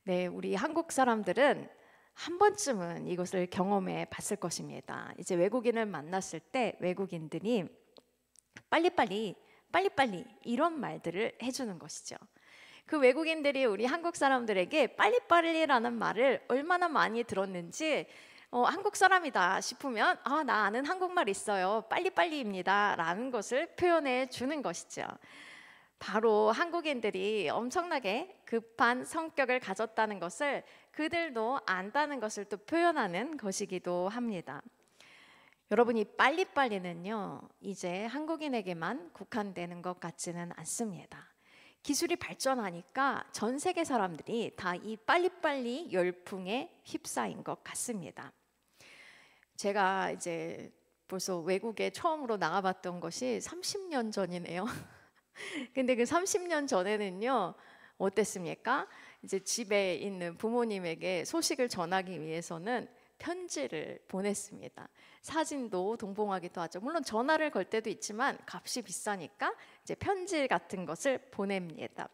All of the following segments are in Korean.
네, 우리 한국 사람들은 한 번쯤은 이것을 경험해 봤을 것입니다. 이제 외국인을 만났을 때 외국인들이 빨리빨리, 빨리빨리 이런 말들을 해주는 것이죠. 그 외국인들이 우리 한국 사람들에게 빨리빨리라는 말을 얼마나 많이 들었는지 한국 사람이다 싶으면 나 아는 한국말 있어요. 빨리빨리입니다. 라는 것을 표현해 주는 것이죠. 바로 한국인들이 엄청나게 급한 성격을 가졌다는 것을 그들도 안다는 것을 또 표현하는 것이기도 합니다. 여러분이 빨리빨리는요, 이제 한국인에게만 국한되는 것 같지는 않습니다. 기술이 발전하니까 전 세계 사람들이 다 이 빨리빨리 열풍에 휩싸인 것 같습니다. 제가 이제 벌써 외국에 처음으로 나가봤던 것이 30년 전이네요. 근데 그 30년 전에는요, 어땠습니까? 이제 집에 있는 부모님에게 소식을 전하기 위해서는 편지를 보냈습니다. 사진도 동봉하기도 하죠. 물론 전화를 걸 때도 있지만 값이 비싸니까 이제 편지 같은 것을 보냅니다.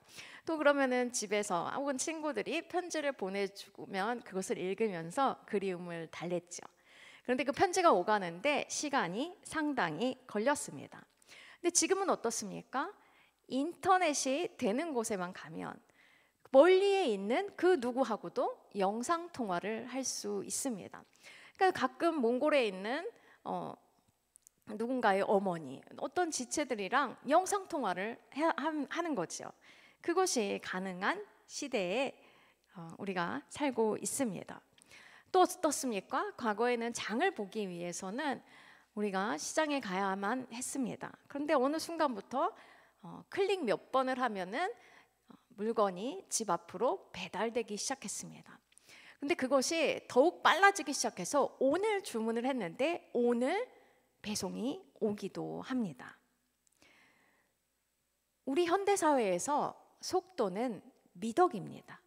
또 그러면은 집에서 혹은 친구들이 편지를 보내주면 그것을 읽으면서 그리움을 달랬죠. 그런데 그 편지가 오가는데 시간이 상당히 걸렸습니다. 근데 지금은 어떻습니까? 인터넷이 되는 곳에만 가면 멀리에 있는 그 누구하고도 영상 통화를 할 수 있습니다. 그러니까 가끔 몽골에 있는 누군가의 어머니, 어떤 지체들이랑 영상 통화를 하는 거죠. 그것이 가능한 시대에 우리가 살고 있습니다. 또 어떻습니까? 과거에는 장을 보기 위해서는 우리가 시장에 가야만 했습니다. 그런데 어느 순간부터 클릭 몇 번을 하면은 물건이 집 앞으로 배달되기 시작했습니다. 근데 그것이 더욱 빨라지기 시작해서 오늘 주문을 했는데 오늘 배송이 오기도 합니다. 우리 현대사회에서 속도는 미덕입니다.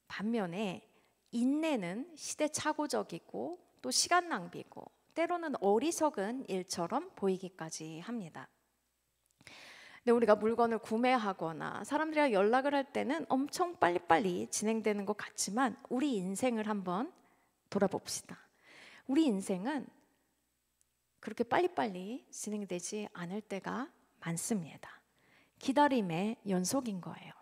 반면에 인내는 시대착오적이고 또 시간 낭비고 때로는 어리석은 일처럼 보이기까지 합니다. 근데 우리가 물건을 구매하거나 사람들이랑 연락을 할 때는 엄청 빨리빨리 진행되는 것 같지만 우리 인생을 한번 돌아봅시다. 우리 인생은 그렇게 빨리빨리 진행되지 않을 때가 많습니다. 기다림의 연속인 거예요.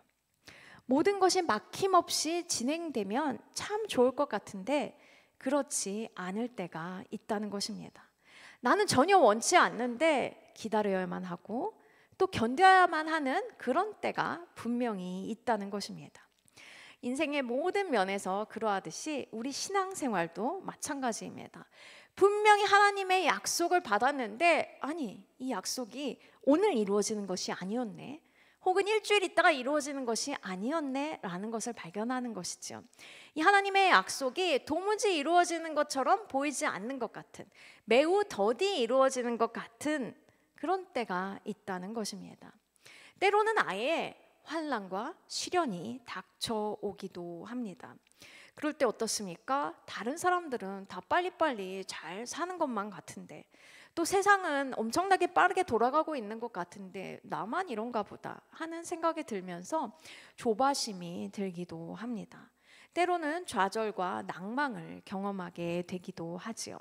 모든 것이 막힘없이 진행되면 참 좋을 것 같은데 그렇지 않을 때가 있다는 것입니다. 나는 전혀 원치 않는데 기다려야만 하고 또 견뎌야만 하는 그런 때가 분명히 있다는 것입니다. 인생의 모든 면에서 그러하듯이 우리 신앙생활도 마찬가지입니다. 분명히 하나님의 약속을 받았는데 아니, 이 약속이 오늘 이루어지는 것이 아니었네. 혹은 일주일 있다가 이루어지는 것이 아니었네 라는 것을 발견하는 것이죠. 이 하나님의 약속이 도무지 이루어지는 것처럼 보이지 않는 것 같은, 매우 더디 이루어지는 것 같은 그런 때가 있다는 것입니다. 때로는 아예 환난과 시련이 닥쳐오기도 합니다. 그럴 때 어떻습니까? 다른 사람들은 다 빨리빨리 잘 사는 것만 같은데 또 세상은 엄청나게 빠르게 돌아가고 있는 것 같은데 나만 이런가 보다 하는 생각이 들면서 조바심이 들기도 합니다. 때로는 좌절과 낭망을 경험하게 되기도 하지요.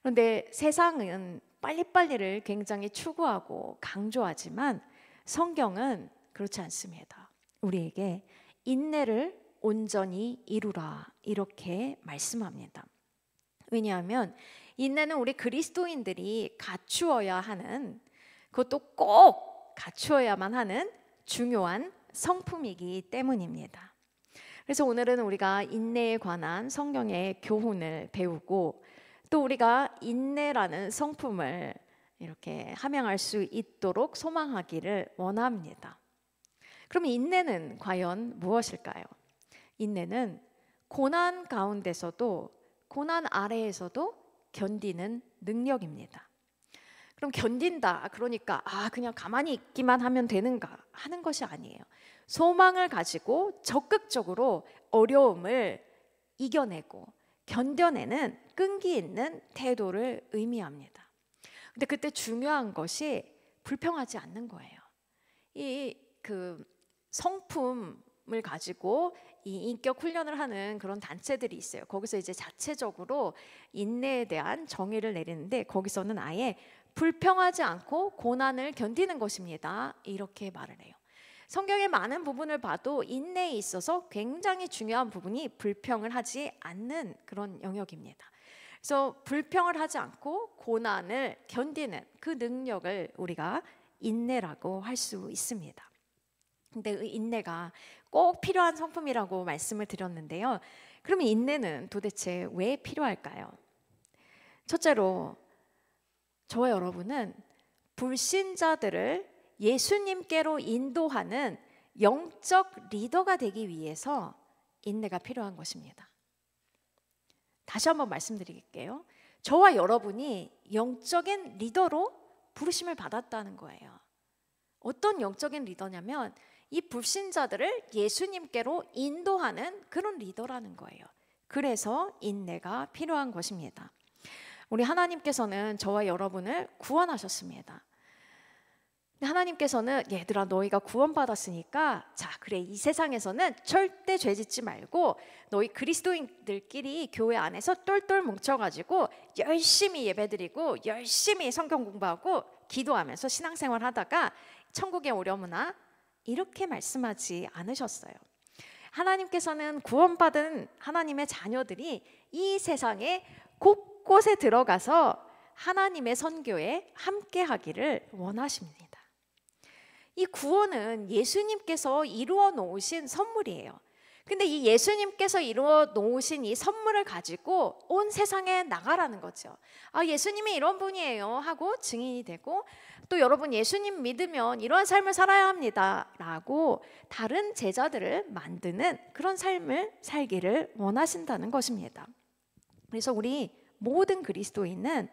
그런데 세상은 빨리빨리를 굉장히 추구하고 강조하지만 성경은 그렇지 않습니다. 우리에게 인내를 온전히 이루라 이렇게 말씀합니다. 왜냐하면 인내는 우리 그리스도인들이 갖추어야 하는, 그것도 꼭 갖추어야만 하는 중요한 성품이기 때문입니다. 그래서 오늘은 우리가 인내에 관한 성경의 교훈을 배우고 또 우리가 인내라는 성품을 이렇게 함양할 수 있도록 소망하기를 원합니다. 그럼 인내는 과연 무엇일까요? 인내는 고난 가운데서도 고난 아래에서도 견디는 능력입니다. 그럼 견딘다 그러니까 그냥 가만히 있기만 하면 되는가 하는 것이 아니에요. 소망을 가지고 적극적으로 어려움을 이겨내고 견뎌내는 끈기 있는 태도를 의미합니다. 근데 그때 중요한 것이 불평하지 않는 거예요. 이 성품을 을 가지고 이 인격 훈련을 하는 그런 단체들이 있어요. 거기서 이제 자체적으로 인내에 대한 정의를 내리는데 거기서는 아예 불평하지 않고 고난을 견디는 것입니다. 이렇게 말을 해요. 성경의 많은 부분을 봐도 인내에 있어서 굉장히 중요한 부분이 불평을 하지 않는 그런 영역입니다. 그래서 불평을 하지 않고 고난을 견디는 그 능력을 우리가 인내라고 할 수 있습니다. 근데 그 인내가 꼭 필요한 성품이라고 말씀을 드렸는데요. 그러면 인내는 도대체 왜 필요할까요? 첫째로 저와 여러분은 불신자들을 예수님께로 인도하는 영적 리더가 되기 위해서 인내가 필요한 것입니다. 다시 한번 말씀드릴게요. 저와 여러분이 영적인 리더로 부르심을 받았다는 거예요. 어떤 영적인 리더냐면 이 불신자들을 예수님께로 인도하는 그런 리더라는 거예요. 그래서 인내가 필요한 것입니다. 우리 하나님께서는 저와 여러분을 구원하셨습니다. 하나님께서는 얘들아 너희가 구원받았으니까 자 그래 이 세상에서는 절대 죄짓지 말고 너희 그리스도인들끼리 교회 안에서 똘똘 뭉쳐가지고 열심히 예배드리고 열심히 성경 공부하고 기도하면서 신앙생활 하다가 천국에 오려무나 이렇게 말씀하지 않으셨어요. 하나님께서는 구원받은 하나님의 자녀들이 이 세상에 곳곳에 들어가서 하나님의 선교에 함께 하기를 원하십니다. 이 구원은 예수님께서 이루어 놓으신 선물이에요. 근데 이 예수님께서 이루어 놓으신 이 선물을 가지고 온 세상에 나가라는 거죠. 아, 예수님이 이런 분이에요 하고 증인이 되고 또 여러분 예수님 믿으면 이러한 삶을 살아야 합니다 라고 다른 제자들을 만드는 그런 삶을 살기를 원하신다는 것입니다. 그래서 우리 모든 그리스도인은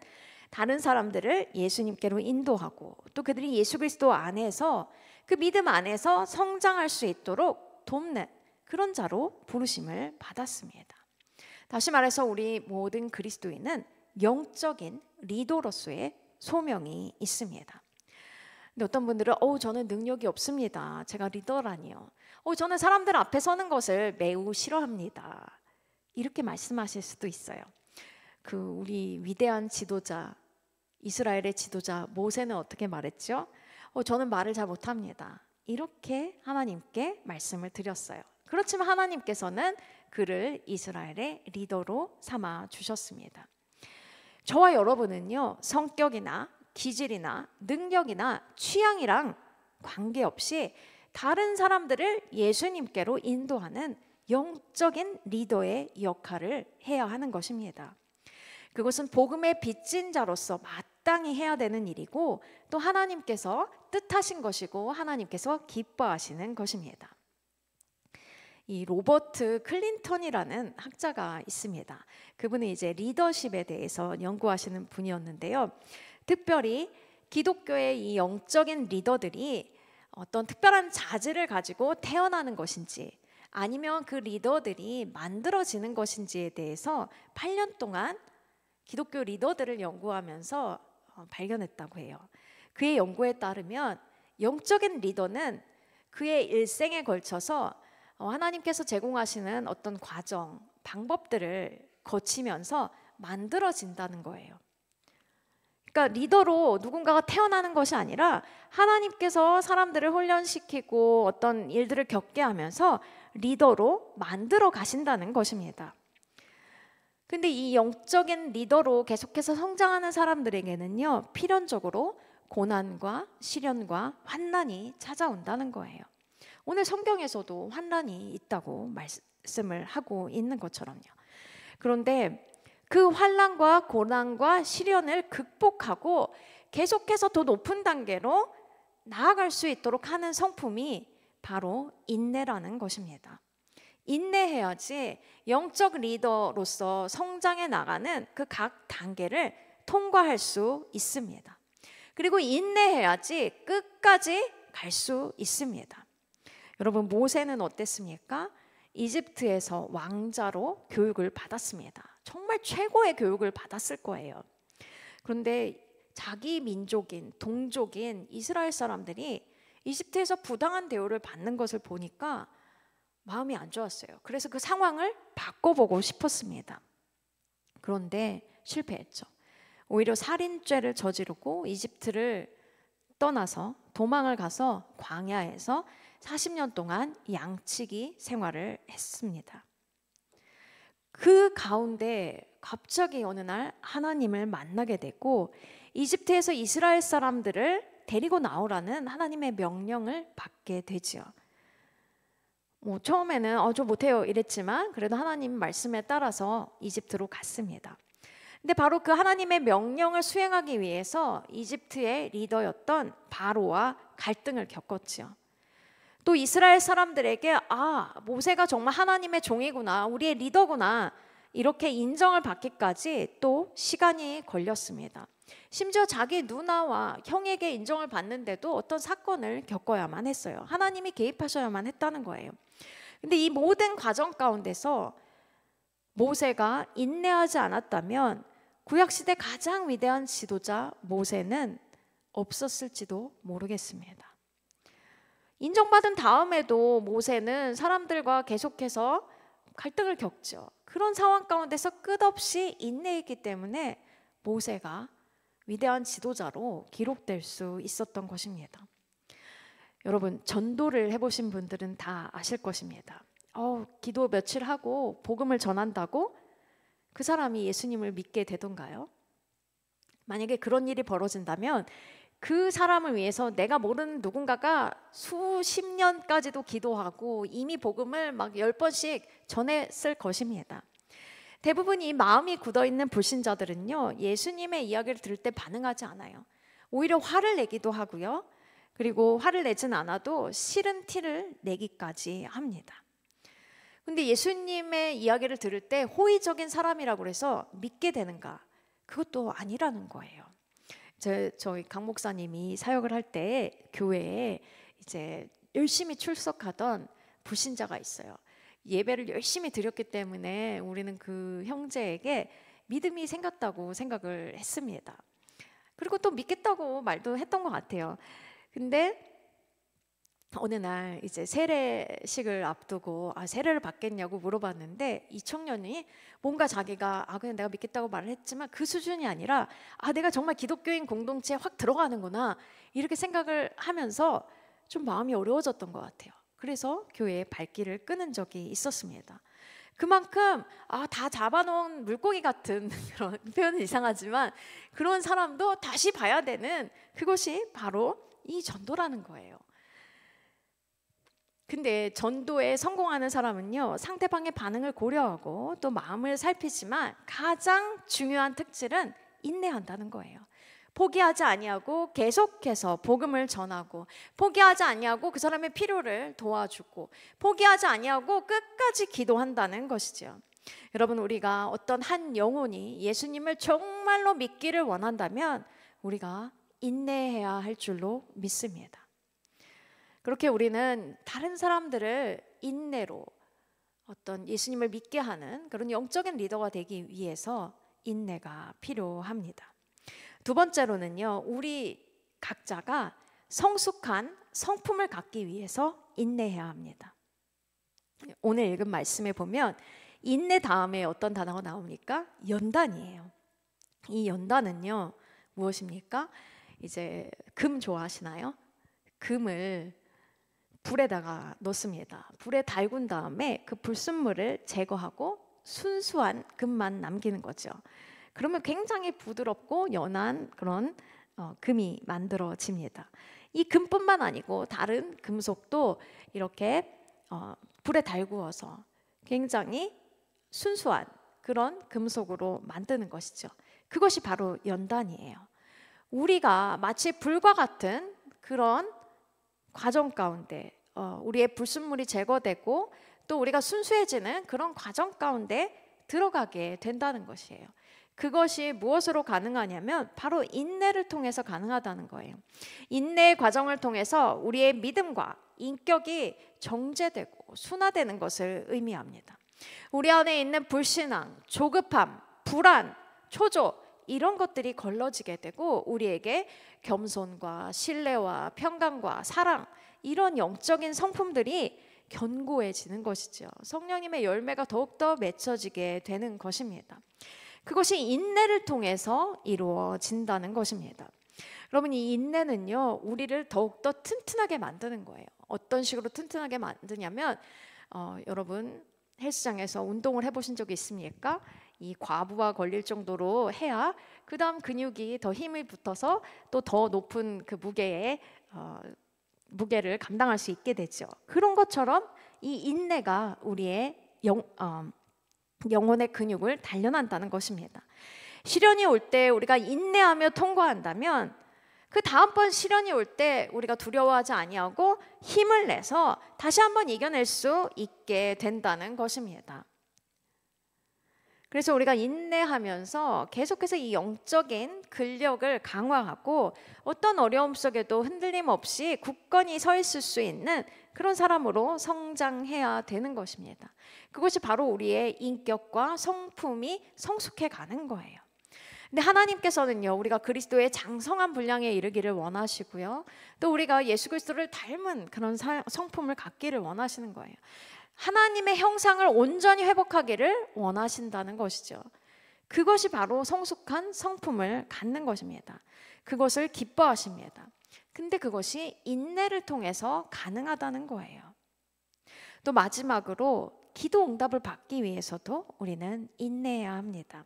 다른 사람들을 예수님께로 인도하고 또 그들이 예수 그리스도 안에서 그 믿음 안에서 성장할 수 있도록 돕는 그런 자로 부르심을 받았습니다. 다시 말해서 우리 모든 그리스도인은 영적인 리더로서의 소명이 있습니다. 근데 어떤 분들은 저는 능력이 없습니다. 제가 리더라니요. 저는 사람들 앞에 서는 것을 매우 싫어합니다. 이렇게 말씀하실 수도 있어요. 우리 위대한 지도자 이스라엘의 지도자 모세는 어떻게 말했죠? 저는 말을 잘 못합니다. 이렇게 하나님께 말씀을 드렸어요. 그렇지만 하나님께서는 그를 이스라엘의 리더로 삼아 주셨습니다. 저와 여러분은요 성격이나 기질이나 능력이나 취향이랑 관계없이 다른 사람들을 예수님께로 인도하는 영적인 리더의 역할을 해야 하는 것입니다. 그것은 복음의 빚진 자로서 마땅히 해야 되는 일이고 또 하나님께서 뜻하신 것이고 하나님께서 기뻐하시는 것입니다. 이 로버트 클린턴이라는 학자가 있습니다. 그분은 이제 리더십에 대해서 연구하시는 분이었는데요. 특별히 기독교의 이 영적인 리더들이 어떤 특별한 자질을 가지고 태어나는 것인지 아니면 그 리더들이 만들어지는 것인지에 대해서 8년 동안 기독교 리더들을 연구하면서 발견했다고 해요. 그의 연구에 따르면 영적인 리더는 그의 일생에 걸쳐서 하나님께서 제공하시는 어떤 과정, 방법들을 거치면서 만들어진다는 거예요. 그러니까 리더로 누군가가 태어나는 것이 아니라 하나님께서 사람들을 훈련시키고 어떤 일들을 겪게 하면서 리더로 만들어 가신다는 것입니다. 근데 이 영적인 리더로 계속해서 성장하는 사람들에게는요 필연적으로 고난과 시련과 환난이 찾아온다는 거예요. 오늘 성경에서도 환난이 있다고 말씀을 하고 있는 것처럼요. 그런데 그 환난과 고난과 시련을 극복하고 계속해서 더 높은 단계로 나아갈 수 있도록 하는 성품이 바로 인내라는 것입니다. 인내해야지 영적 리더로서 성장해 나가는 그 각 단계를 통과할 수 있습니다. 그리고 인내해야지 끝까지 갈 수 있습니다. 여러분 모세는 어땠습니까? 이집트에서 왕자로 교육을 받았습니다. 정말 최고의 교육을 받았을 거예요. 그런데 자기 민족인 동족인 이스라엘 사람들이 이집트에서 부당한 대우를 받는 것을 보니까 마음이 안 좋았어요. 그래서 그 상황을 바꿔보고 싶었습니다. 그런데 실패했죠. 오히려 살인죄를 저지르고 이집트를 떠나서 도망을 가서 광야에서 40년 동안 양치기 생활을 했습니다. 그 가운데 갑자기 어느 날 하나님을 만나게 되고 이집트에서 이스라엘 사람들을 데리고 나오라는 하나님의 명령을 받게 되지요. 처음에는 저 못해요 이랬지만 그래도 하나님 말씀에 따라서 이집트로 갔습니다. 근데 바로 그 하나님의 명령을 수행하기 위해서 이집트의 리더였던 바로와 갈등을 겪었지요. 또 이스라엘 사람들에게 모세가 정말 하나님의 종이구나, 우리의 리더구나 이렇게 인정을 받기까지 또 시간이 걸렸습니다. 심지어 자기 누나와 형에게 인정을 받는데도 어떤 사건을 겪어야만 했어요. 하나님이 개입하셔야만 했다는 거예요. 근데 이 모든 과정 가운데서 모세가 인내하지 않았다면 구약시대 가장 위대한 지도자 모세는 없었을지도 모르겠습니다. 인정받은 다음에도 모세는 사람들과 계속해서 갈등을 겪죠. 그런 상황 가운데서 끝없이 인내했기 때문에 모세가 위대한 지도자로 기록될 수 있었던 것입니다. 여러분, 전도를 해보신 분들은 다 아실 것입니다. 기도 며칠 하고 복음을 전한다고 그 사람이 예수님을 믿게 되던가요? 만약에 그런 일이 벌어진다면 그 사람을 위해서 내가 모르는 누군가가 수십 년까지도 기도하고 이미 복음을 막 10번씩 전했을 것입니다. 대부분 이 마음이 굳어있는 불신자들은요, 예수님의 이야기를 들을 때 반응하지 않아요. 오히려 화를 내기도 하고요. 그리고 화를 내진 않아도 싫은 티를 내기까지 합니다. 근데 예수님의 이야기를 들을 때 호의적인 사람이라고 해서 믿게 되는가? 그것도 아니라는 거예요. 저희 강 목사님이 사역을 할 때 교회에 이제 열심히 출석하던 불신자가 있어요. 예배를 열심히 드렸기 때문에 우리는 그 형제에게 믿음이 생겼다고 생각을 했습니다. 그리고 또 믿겠다고 말도 했던 것 같아요. 근데 어느 날 이제 세례식을 앞두고 세례를 받겠냐고 물어봤는데 이 청년이 뭔가 자기가 그냥 내가 믿겠다고 말을 했지만 그 수준이 아니라 내가 정말 기독교인 공동체에 확 들어가는구나 이렇게 생각을 하면서 좀 마음이 어려워졌던 것 같아요. 그래서 교회에 발길을 끄는 적이 있었습니다. 그만큼 다 잡아놓은 물고기 같은 그런 표현은 이상하지만 그런 사람도 다시 봐야 되는 그것이 바로 이 전도라는 거예요. 근데 전도에 성공하는 사람은요, 상대방의 반응을 고려하고 또 마음을 살피지만 가장 중요한 특질은 인내한다는 거예요. 포기하지 아니하고 계속해서 복음을 전하고, 포기하지 아니하고 그 사람의 필요를 도와주고, 포기하지 아니하고 끝까지 기도한다는 것이죠. 여러분, 우리가 어떤 한 영혼이 예수님을 정말로 믿기를 원한다면 우리가 인내해야 할 줄로 믿습니다. 그렇게 우리는 다른 사람들을 인내로 어떤 예수님을 믿게 하는 그런 영적인 리더가 되기 위해서 인내가 필요합니다. 두 번째로는요, 우리 각자가 성숙한 성품을 갖기 위해서 인내해야 합니다. 오늘 읽은 말씀에 보면 인내 다음에 어떤 단어가 나옵니까? 연단이에요. 이 연단은요, 무엇입니까? 이제 금 좋아하시나요? 금을 불에다가 넣습니다. 불에 달군 다음에 그 불순물을 제거하고 순수한 금만 남기는 거죠. 그러면 굉장히 부드럽고 연한 그런 금이 만들어집니다. 이 금뿐만 아니고 다른 금속도 이렇게 불에 달구어서 굉장히 순수한 그런 금속으로 만드는 것이죠. 그것이 바로 연단이에요. 우리가 마치 불과 같은 그런 과정 가운데 우리의 불순물이 제거되고 또 우리가 순수해지는 그런 과정 가운데 들어가게 된다는 것이에요. 그것이 무엇으로 가능하냐면 바로 인내를 통해서 가능하다는 거예요. 인내의 과정을 통해서 우리의 믿음과 인격이 정제되고 순화되는 것을 의미합니다. 우리 안에 있는 불신앙, 조급함, 불안, 초조 이런 것들이 걸러지게 되고 우리에게 겸손과 신뢰와 평강과 사랑 이런 영적인 성품들이 견고해지는 것이죠. 성령님의 열매가 더욱더 맺혀지게 되는 것입니다. 그것이 인내를 통해서 이루어진다는 것입니다. 여러분, 이 인내는요, 우리를 더욱더 튼튼하게 만드는 거예요. 어떤 식으로 튼튼하게 만드냐면 여러분 헬스장에서 운동을 해보신 적이 있습니까? 이 과부하 걸릴 정도로 해야 그 다음 근육이 더 힘이 붙어서 또 더 높은 그 무게를 감당할 수 있게 되죠. 그런 것처럼 이 인내가 우리의 영혼의 근육을 단련한다는 것입니다. 시련이 올 때 우리가 인내하며 통과한다면 그 다음번 시련이 올 때 우리가 두려워하지 아니하고 힘을 내서 다시 한번 이겨낼 수 있게 된다는 것입니다. 그래서 우리가 인내하면서 계속해서 이 영적인 근력을 강화하고 어떤 어려움 속에도 흔들림 없이 굳건히 서 있을 수 있는 그런 사람으로 성장해야 되는 것입니다. 그것이 바로 우리의 인격과 성품이 성숙해 가는 거예요. 근데 하나님께서는요, 우리가 그리스도의 장성한 분량에 이르기를 원하시고요, 또 우리가 예수 그리스도를 닮은 그런 성품을 갖기를 원하시는 거예요. 하나님의 형상을 온전히 회복하기를 원하신다는 것이죠. 그것이 바로 성숙한 성품을 갖는 것입니다. 그것을 기뻐하십니다. 근데 그것이 인내를 통해서 가능하다는 거예요. 또 마지막으로 기도 응답을 받기 위해서도 우리는 인내해야 합니다.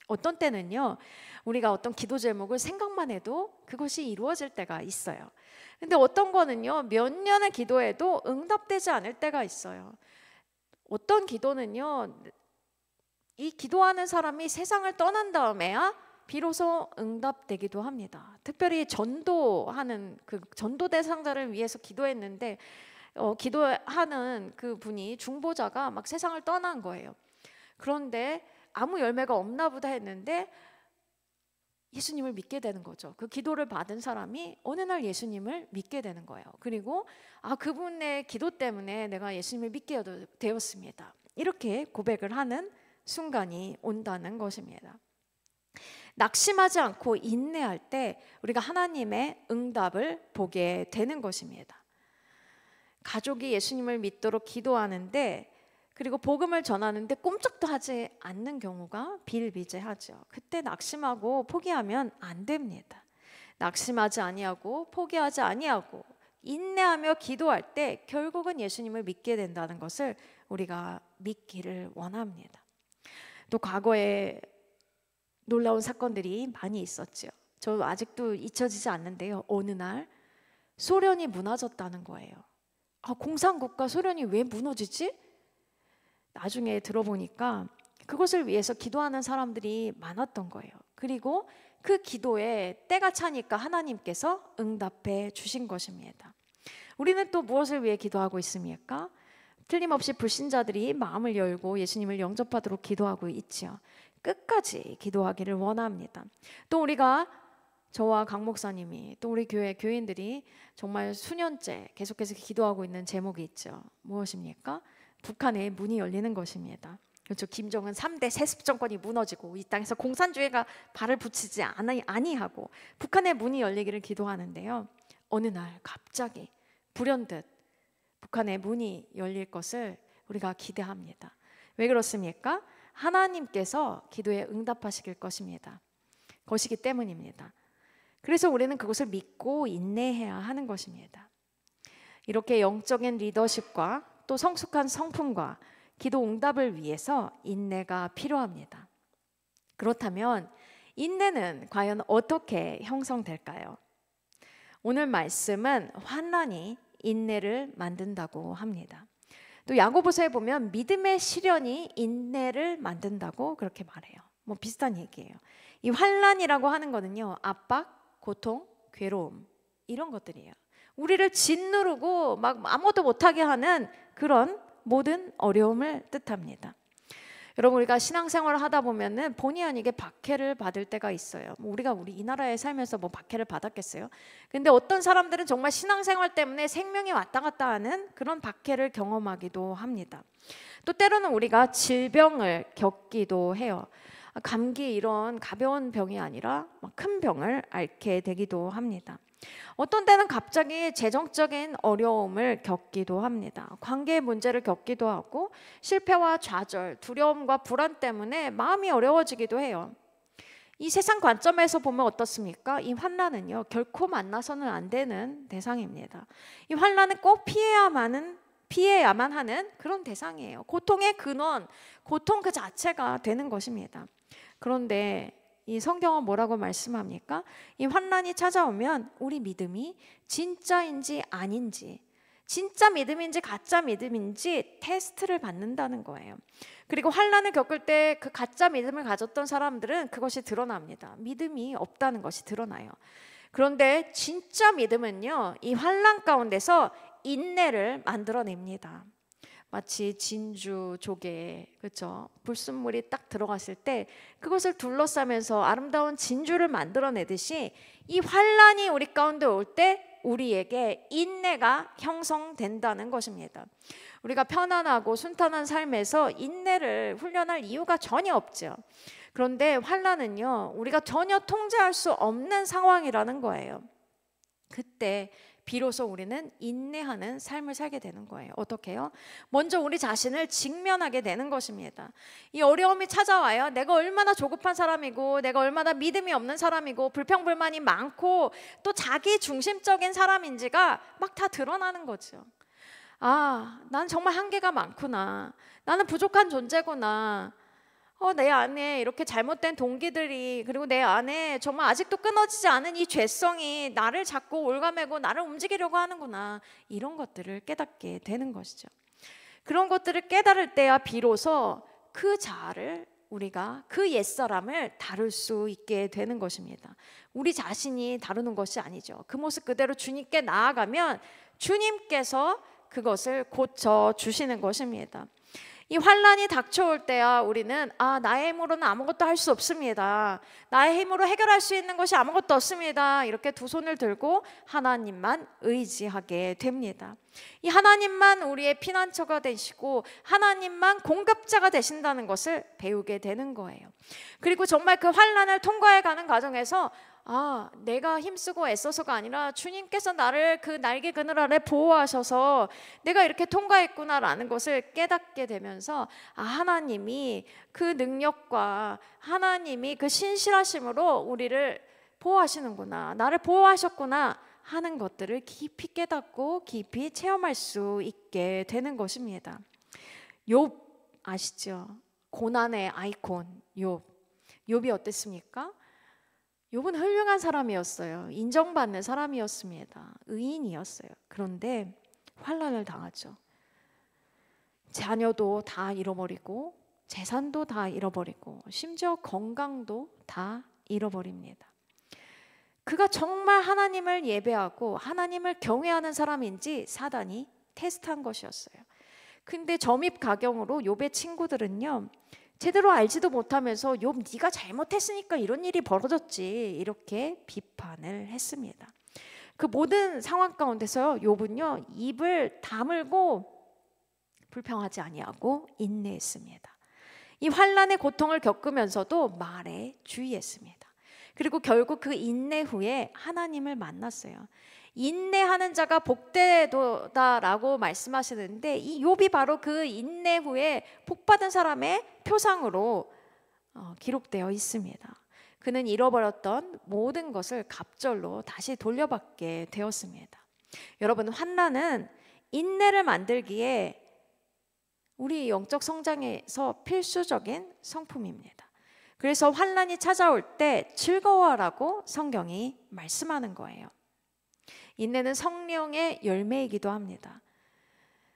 어떤 때는요, 우리가 어떤 기도 제목을 생각만 해도 그것이 이루어질 때가 있어요. 근데 어떤 거는요, 몇 년을 기도해도 응답되지 않을 때가 있어요. 어떤 기도는요, 이 기도하는 사람이 세상을 떠난 다음에야 비로소 응답되기도 합니다. 특별히 전도하는 그 전도 대상자를 위해서 기도했는데 기도하는 그 분이 중보자가 막 세상을 떠난 거예요. 그런데 아무 열매가 없나 보다 했는데 예수님을 믿게 되는 거죠. 그 기도를 받은 사람이 어느 날 예수님을 믿게 되는 거예요. 그리고 그분의 기도 때문에 내가 예수님을 믿게 되었습니다. 이렇게 고백을 하는 순간이 온다는 것입니다. 낙심하지 않고 인내할 때 우리가 하나님의 응답을 보게 되는 것입니다. 가족이 예수님을 믿도록 기도하는데, 그리고 복음을 전하는데 꼼짝도 하지 않는 경우가 비일비재하죠. 그때 낙심하고 포기하면 안 됩니다. 낙심하지 아니하고 포기하지 아니하고 인내하며 기도할 때 결국은 예수님을 믿게 된다는 것을 우리가 믿기를 원합니다. 또 과거에 놀라운 사건들이 많이 있었죠. 저 아직도 잊혀지지 않는데요. 어느 날 소련이 무너졌다는 거예요. 공산국가 소련이 왜 무너지지? 나중에 들어보니까 그것을 위해서 기도하는 사람들이 많았던 거예요. 그리고 그 기도에 때가 차니까 하나님께서 응답해 주신 것입니다. 우리는 또 무엇을 위해 기도하고 있습니까? 틀림없이 불신자들이 마음을 열고 예수님을 영접하도록 기도하고 있죠. 끝까지 기도하기를 원합니다. 또 우리가, 저와 강 목사님이, 또 우리 교회 교인들이 정말 수년째 계속해서 기도하고 있는 제목이 있죠. 무엇입니까? 북한의 문이 열리는 것입니다. 그렇죠. 김정은 3대 세습 정권이 무너지고 이 땅에서 공산주의가 발을 붙이지 아니하고 북한의 문이 열리기를 기도하는데요. 어느 날 갑자기 불현듯 북한의 문이 열릴 것을 우리가 기대합니다. 왜 그렇습니까? 하나님께서 기도에 응답하시길 것이기 때문입니다. 그래서 우리는 그것을 믿고 인내해야 하는 것입니다. 이렇게 영적인 리더십과 또 성숙한 성품과 기도 응답을 위해서 인내가 필요합니다. 그렇다면 인내는 과연 어떻게 형성될까요? 오늘 말씀은 환난이 인내를 만든다고 합니다. 또 야고보서에 보면 믿음의 시련이 인내를 만든다고 그렇게 말해요. 비슷한 얘기예요. 이 환난이라고 하는 거는요, 압박, 고통, 괴로움 이런 것들이에요. 우리를 짓누르고 막 아무것도 못하게 하는 그런 모든 어려움을 뜻합니다. 여러분, 우리가 신앙생활을 하다 보면은 본의 아니게 박해를 받을 때가 있어요. 우리 이 나라에 살면서 박해를 받았겠어요? 근데 어떤 사람들은 정말 신앙생활 때문에 생명이 왔다 갔다 하는 그런 박해를 경험하기도 합니다. 또 때로는 우리가 질병을 겪기도 해요. 감기 이런 가벼운 병이 아니라 큰 병을 앓게 되기도 합니다. 어떤 때는 갑자기 재정적인 어려움을 겪기도 합니다. 관계의 문제를 겪기도 하고 실패와 좌절, 두려움과 불안 때문에 마음이 어려워지기도 해요. 이 세상 관점에서 보면 어떻습니까? 이 환난은요, 결코 만나서는 안 되는 대상입니다. 이 환난은 꼭 피해야만 하는 그런 대상이에요. 고통의 근원, 고통 그 자체가 되는 것입니다. 그런데 이 성경은 뭐라고 말씀합니까? 이 환난이 찾아오면 우리 믿음이 진짜인지 아닌지, 진짜 믿음인지 가짜 믿음인지 테스트를 받는다는 거예요. 그리고 환난을 겪을 때 그 가짜 믿음을 가졌던 사람들은 그것이 드러납니다. 믿음이 없다는 것이 드러나요. 그런데 진짜 믿음은요, 이 환난 가운데서 인내를 만들어냅니다. 마치 진주 조개에, 그렇죠? 불순물이 딱 들어갔을 때 그것을 둘러싸면서 아름다운 진주를 만들어내듯이 이 환난이 우리 가운데 올 때 우리에게 인내가 형성된다는 것입니다. 우리가 편안하고 순탄한 삶에서 인내를 훈련할 이유가 전혀 없죠. 그런데 환난은요, 우리가 전혀 통제할 수 없는 상황이라는 거예요. 그때 비로소 우리는 인내하는 삶을 살게 되는 거예요. 어떻게 해요? 먼저 우리 자신을 직면하게 되는 것입니다. 이 어려움이 찾아와요. 내가 얼마나 조급한 사람이고, 내가 얼마나 믿음이 없는 사람이고, 불평불만이 많고, 또 자기 중심적인 사람인지가 막 다 드러나는 거죠. 아, 난 정말 한계가 많구나. 나는 부족한 존재구나. 내 안에 이렇게 잘못된 동기들이, 그리고 내 안에 정말 아직도 끊어지지 않은 이 죄성이 나를 자꾸 올가매고 나를 움직이려고 하는구나. 이런 것들을 깨닫게 되는 것이죠. 그런 것들을 깨달을 때야 비로소 그 자아를, 우리가 그 옛사람을 다룰 수 있게 되는 것입니다. 우리 자신이 다루는 것이 아니죠. 그 모습 그대로 주님께 나아가면 주님께서 그것을 고쳐 주시는 것입니다. 이 환난이 닥쳐올 때야 우리는 나의 힘으로는 아무것도 할 수 없습니다. 나의 힘으로 해결할 수 있는 것이 아무것도 없습니다. 이렇게 두 손을 들고 하나님만 의지하게 됩니다. 이 하나님만 우리의 피난처가 되시고 하나님만 공급자가 되신다는 것을 배우게 되는 거예요. 그리고 정말 그 환난을 통과해 가는 과정에서 내가 힘쓰고 애써서가 아니라 주님께서 나를 그 날개 그늘 아래 보호하셔서 내가 이렇게 통과했구나라는 것을 깨닫게 되면서 하나님이 그 능력과 하나님이 그 신실하심으로 우리를 보호하시는구나, 나를 보호하셨구나 하는 것들을 깊이 깨닫고 깊이 체험할 수 있게 되는 것입니다. 욥 아시죠? 고난의 아이콘 욥이 어땠습니까? 욥은 훌륭한 사람이었어요. 인정받는 사람이었습니다. 의인이었어요. 그런데 환난을 당하죠. 자녀도 다 잃어버리고 재산도 다 잃어버리고 심지어 건강도 다 잃어버립니다. 그가 정말 하나님을 예배하고 하나님을 경외하는 사람인지 사단이 테스트한 것이었어요. 근데 점입가경으로 욥의 친구들은요, 제대로 알지도 못하면서 욥 네가 잘못했으니까 이런 일이 벌어졌지, 이렇게 비판을 했습니다. 그 모든 상황 가운데서 욥은요, 입을 다물고 불평하지 아니하고 인내했습니다. 이 환난의 고통을 겪으면서도 말에 주의했습니다. 그리고 결국 그 인내 후에 하나님을 만났어요. 인내하는 자가 복되도다라고 말씀하시는데 이 욥이 바로 그 인내 후에 복받은 사람의 표상으로 기록되어 있습니다. 그는 잃어버렸던 모든 것을 갑절로 다시 돌려받게 되었습니다. 여러분, 환난은 인내를 만들기에 우리 영적 성장에서 필수적인 성품입니다. 그래서 환난이 찾아올 때 즐거워하라고 성경이 말씀하는 거예요. 인내는 성령의 열매이기도 합니다.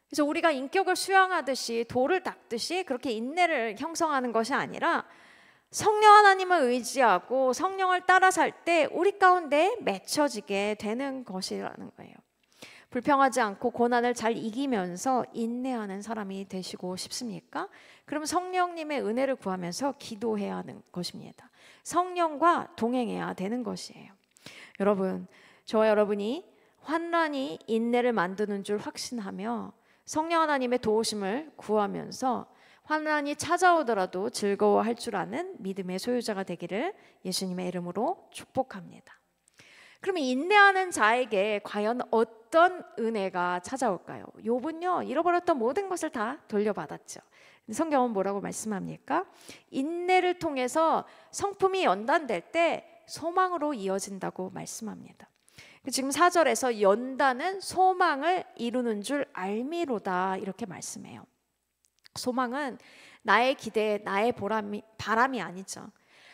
그래서 우리가 인격을 수양하듯이 돌을 닦듯이 그렇게 인내를 형성하는 것이 아니라 성령 하나님을 의지하고 성령을 따라 살 때 우리 가운데 맺혀지게 되는 것이라는 거예요. 불평하지 않고 고난을 잘 이기면서 인내하는 사람이 되시고 싶습니까? 그럼 성령님의 은혜를 구하면서 기도해야 하는 것입니다. 성령과 동행해야 되는 것이에요. 여러분, 저와 여러분이 환난이 인내를 만드는 줄 확신하며 성령 하나님의 도우심을 구하면서 환난이 찾아오더라도 즐거워할 줄 아는 믿음의 소유자가 되기를 예수님의 이름으로 축복합니다. 그러면 인내하는 자에게 과연 어떤 은혜가 찾아올까요? 욥은요, 잃어버렸던 모든 것을 다 돌려받았죠. 성경은 뭐라고 말씀합니까? 인내를 통해서 성품이 연단될 때 소망으로 이어진다고 말씀합니다. 지금 4절에서 연단은 소망을 이루는 줄 알미로다 이렇게 말씀해요. 소망은 나의 기대, 나의 바람이 아니죠.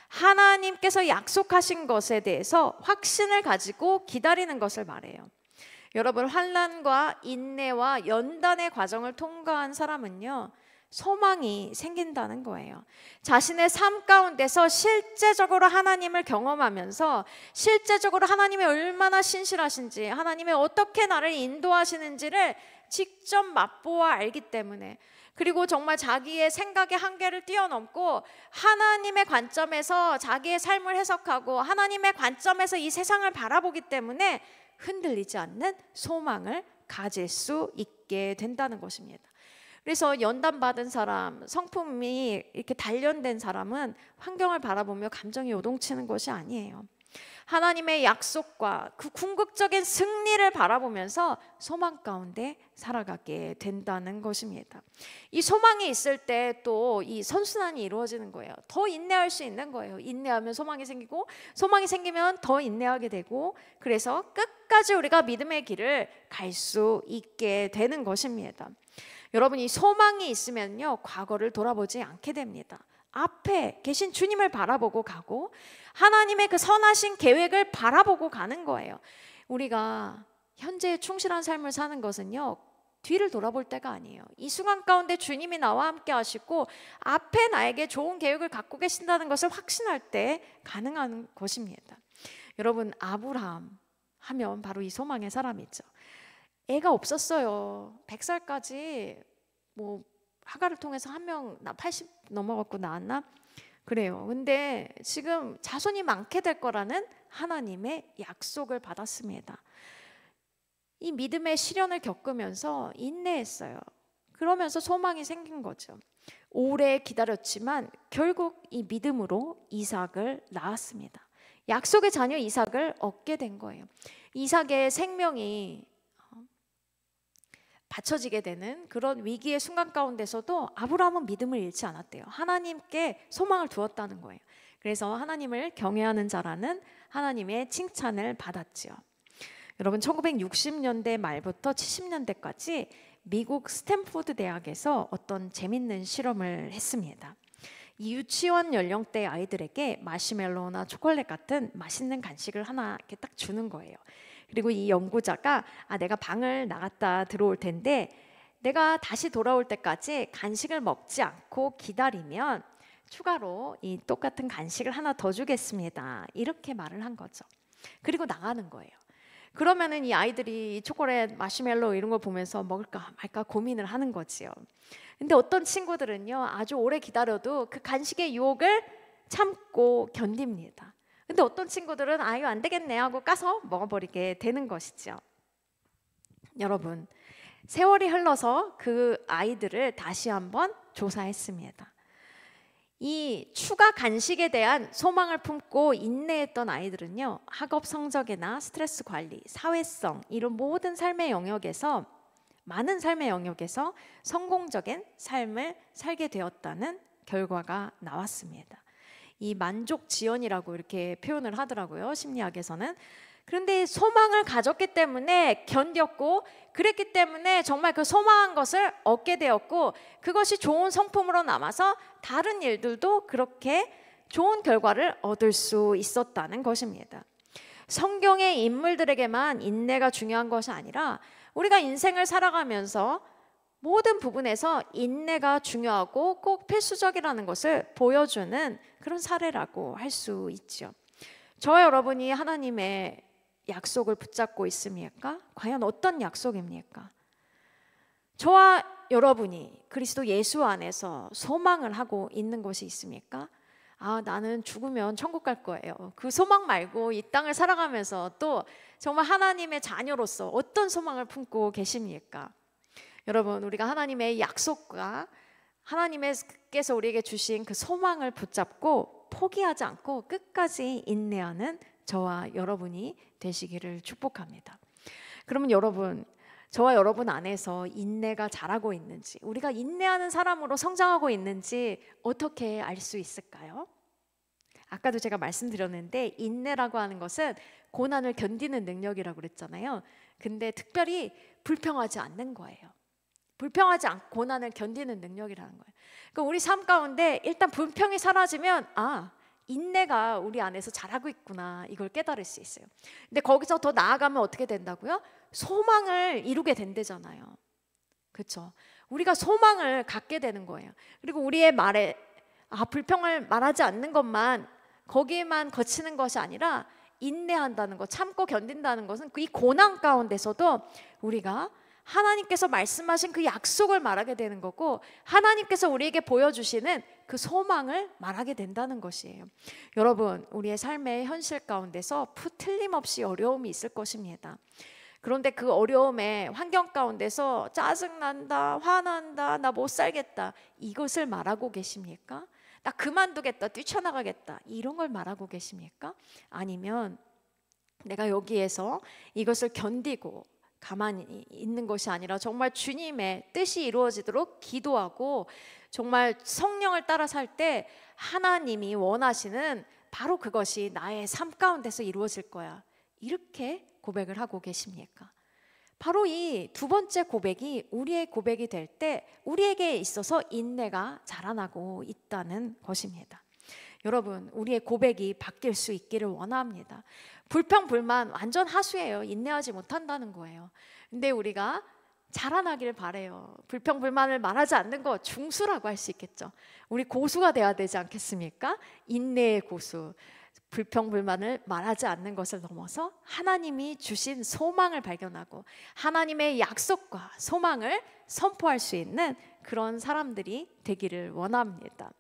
하나님께서 약속하신 것에 대해서 확신을 가지고 기다리는 것을 말해요. 여러분, 환난과 인내와 연단의 과정을 통과한 사람은요, 소망이 생긴다는 거예요. 자신의 삶 가운데서 실제적으로 하나님을 경험하면서 실제적으로 하나님이 얼마나 신실하신지, 하나님이 어떻게 나를 인도하시는지를 직접 맛보아 알기 때문에, 그리고 정말 자기의 생각의 한계를 뛰어넘고 하나님의 관점에서 자기의 삶을 해석하고 하나님의 관점에서 이 세상을 바라보기 때문에 흔들리지 않는 소망을 가질 수 있게 된다는 것입니다. 그래서 연단받은 사람, 성품이 이렇게 단련된 사람은 환경을 바라보며 감정이 요동치는 것이 아니에요. 하나님의 약속과 그 궁극적인 승리를 바라보면서 소망 가운데 살아가게 된다는 것입니다. 이 소망이 있을 때 또 이 선순환이 이루어지는 거예요. 더 인내할 수 있는 거예요. 인내하면 소망이 생기고, 소망이 생기면 더 인내하게 되고, 그래서 끝까지 우리가 믿음의 길을 갈 수 있게 되는 것입니다. 여러분, 이 소망이 있으면요, 과거를 돌아보지 않게 됩니다. 앞에 계신 주님을 바라보고 가고 하나님의 그 선하신 계획을 바라보고 가는 거예요. 우리가 현재에 충실한 삶을 사는 것은요, 뒤를 돌아볼 때가 아니에요. 이 순간 가운데 주님이 나와 함께 하시고 앞에 나에게 좋은 계획을 갖고 계신다는 것을 확신할 때 가능한 것입니다. 여러분, 아브라함 하면 바로 이 소망의 사람이죠. 애가 없었어요. 100살까지 뭐 하가를 통해서 한 명, 나 80 넘어갖고 낳았나? 그래요. 근데 지금 자손이 많게 될 거라는 하나님의 약속을 받았습니다. 이 믿음의 시련을 겪으면서 인내했어요. 그러면서 소망이 생긴 거죠. 오래 기다렸지만 결국 이 믿음으로 이삭을 낳았습니다. 약속의 자녀 이삭을 얻게 된 거예요. 이삭의 생명이 바쳐지게 되는 그런 위기의 순간 가운데서도 아브라함은 믿음을 잃지 않았대요. 하나님께 소망을 두었다는 거예요. 그래서 하나님을 경외하는 자라는 하나님의 칭찬을 받았지요. 여러분, 1960년대 말부터 70년대까지 미국 스탠포드 대학에서 어떤 재밌는 실험을 했습니다. 이 유치원 연령대 아이들에게 마시멜로나 초콜릿 같은 맛있는 간식을 하나 이렇게 딱 주는 거예요. 그리고 이 연구자가 내가 방을 나갔다 들어올 텐데 내가 다시 돌아올 때까지 간식을 먹지 않고 기다리면 추가로 이 똑같은 간식을 하나 더 주겠습니다. 이렇게 말을 한 거죠. 그리고 나가는 거예요. 그러면은 이 아이들이 초콜릿, 마시멜로 이런 걸 보면서 먹을까 말까 고민을 하는 거지요. 근데 어떤 친구들은요, 아주 오래 기다려도 그 간식의 유혹을 참고 견딥니다. 근데 어떤 친구들은 이거 안 되겠네 하고 까서 먹어버리게 되는 것이죠. 여러분, 세월이 흘러서 그 아이들을 다시 한번 조사했습니다. 이 추가 간식에 대한 소망을 품고 인내했던 아이들은요, 학업 성적이나 스트레스 관리, 사회성 이런 모든 삶의 영역에서, 많은 삶의 영역에서 성공적인 삶을 살게 되었다는 결과가 나왔습니다. 이 만족 지연이라고 이렇게 표현을 하더라고요, 심리학에서는. 그런데 소망을 가졌기 때문에 견뎠고, 그랬기 때문에 정말 그 소망한 것을 얻게 되었고, 그것이 좋은 성품으로 남아서 다른 일들도 그렇게 좋은 결과를 얻을 수 있었다는 것입니다. 성경의 인물들에게만 인내가 중요한 것이 아니라 우리가 인생을 살아가면서 모든 부분에서 인내가 중요하고 꼭 필수적이라는 것을 보여주는 그런 사례라고 할 수 있죠. 저와 여러분이 하나님의 약속을 붙잡고 있습니까? 과연 어떤 약속입니까? 저와 여러분이 그리스도 예수 안에서 소망을 하고 있는 것이 있습니까? 나는 죽으면 천국 갈 거예요. 그 소망 말고 이 땅을 살아가면서 또 정말 하나님의 자녀로서 어떤 소망을 품고 계십니까? 여러분, 우리가 하나님의 약속과 하나님께서 우리에게 주신 그 소망을 붙잡고 포기하지 않고 끝까지 인내하는 저와 여러분이 되시기를 축복합니다. 그러면 여러분, 저와 여러분 안에서 인내가 자라고 있는지, 우리가 인내하는 사람으로 성장하고 있는지 어떻게 알 수 있을까요? 아까도 제가 말씀드렸는데 인내라고 하는 것은 고난을 견디는 능력이라고 그랬잖아요. 근데 특별히 불평하지 않는 거예요. 불평하지 않고 고난을 견디는 능력이라는 거예요. 그러니까 우리 삶 가운데 일단 불평이 사라지면 인내가 우리 안에서 자라고 있구나, 이걸 깨달을 수 있어요. 근데 거기서 더 나아가면 어떻게 된다고요? 소망을 이루게 된대잖아요. 그렇죠? 우리가 소망을 갖게 되는 거예요. 그리고 우리의 말에 불평을 말하지 않는 것만, 거기에만 거치는 것이 아니라 인내한다는 것, 참고 견딘다는 것은 이 고난 가운데서도 우리가 하나님께서 말씀하신 그 약속을 말하게 되는 거고, 하나님께서 우리에게 보여주시는 그 소망을 말하게 된다는 것이에요. 여러분, 우리의 삶의 현실 가운데서 틀림없이 어려움이 있을 것입니다. 그런데 그 어려움의 환경 가운데서 짜증난다, 화난다, 나 못 살겠다, 이것을 말하고 계십니까? 나 그만두겠다, 뛰쳐나가겠다, 이런 걸 말하고 계십니까? 아니면 내가 여기에서 이것을 견디고 가만히 있는 것이 아니라 정말 주님의 뜻이 이루어지도록 기도하고 정말 성령을 따라 살 때 하나님이 원하시는 바로 그것이 나의 삶 가운데서 이루어질 거야, 이렇게 고백을 하고 계십니까? 바로 이 두 번째 고백이 우리의 고백이 될 때 우리에게 있어서 인내가 자라나고 있다는 것입니다. 여러분, 우리의 고백이 바뀔 수 있기를 원합니다. 불평, 불만 완전 하수예요. 인내하지 못한다는 거예요. 근데 우리가 자라나기를 바래요. 불평, 불만을 말하지 않는 거 중수라고 할 수 있겠죠. 우리 고수가 돼야 되지 않겠습니까? 인내의 고수. 불평, 불만을 말하지 않는 것을 넘어서 하나님이 주신 소망을 발견하고 하나님의 약속과 소망을 선포할 수 있는 그런 사람들이 되기를 원합니다.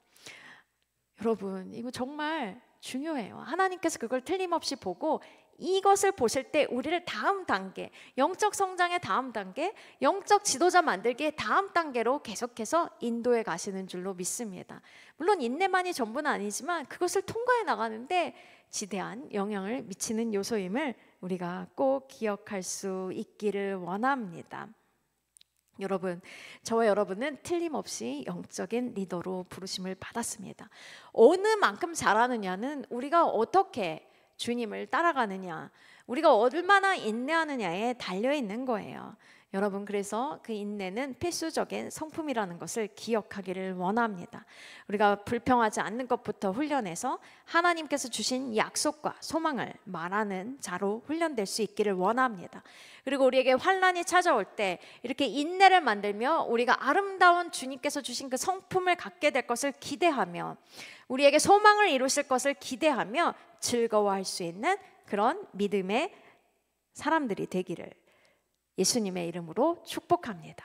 여러분, 이거 정말 중요해요. 하나님께서 그걸 틀림없이 보고 이것을 보실 때 우리를 다음 단계, 영적 성장의 다음 단계, 영적 지도자 만들기의 다음 단계로 계속해서 인도해 가시는 줄로 믿습니다. 물론 인내만이 전부는 아니지만 그것을 통과해 나가는데 지대한 영향을 미치는 요소임을 우리가 꼭 기억할 수 있기를 원합니다. 여러분, 저와 여러분은 틀림없이 영적인 리더로 부르심을 받았습니다. 어느 만큼 잘하느냐는 우리가 어떻게 주님을 따라가느냐, 우리가 얼마나 인내하느냐에 달려있는 거예요. 여러분, 그래서 그 인내는 필수적인 성품이라는 것을 기억하기를 원합니다. 우리가 불평하지 않는 것부터 훈련해서 하나님께서 주신 약속과 소망을 말하는 자로 훈련될 수 있기를 원합니다. 그리고 우리에게 환난이 찾아올 때 이렇게 인내를 만들며 우리가 아름다운 주님께서 주신 그 성품을 갖게 될 것을 기대하며 우리에게 소망을 이루실 것을 기대하며 즐거워할 수 있는 그런 믿음의 사람들이 되기를 예수님의 이름으로 축복합니다.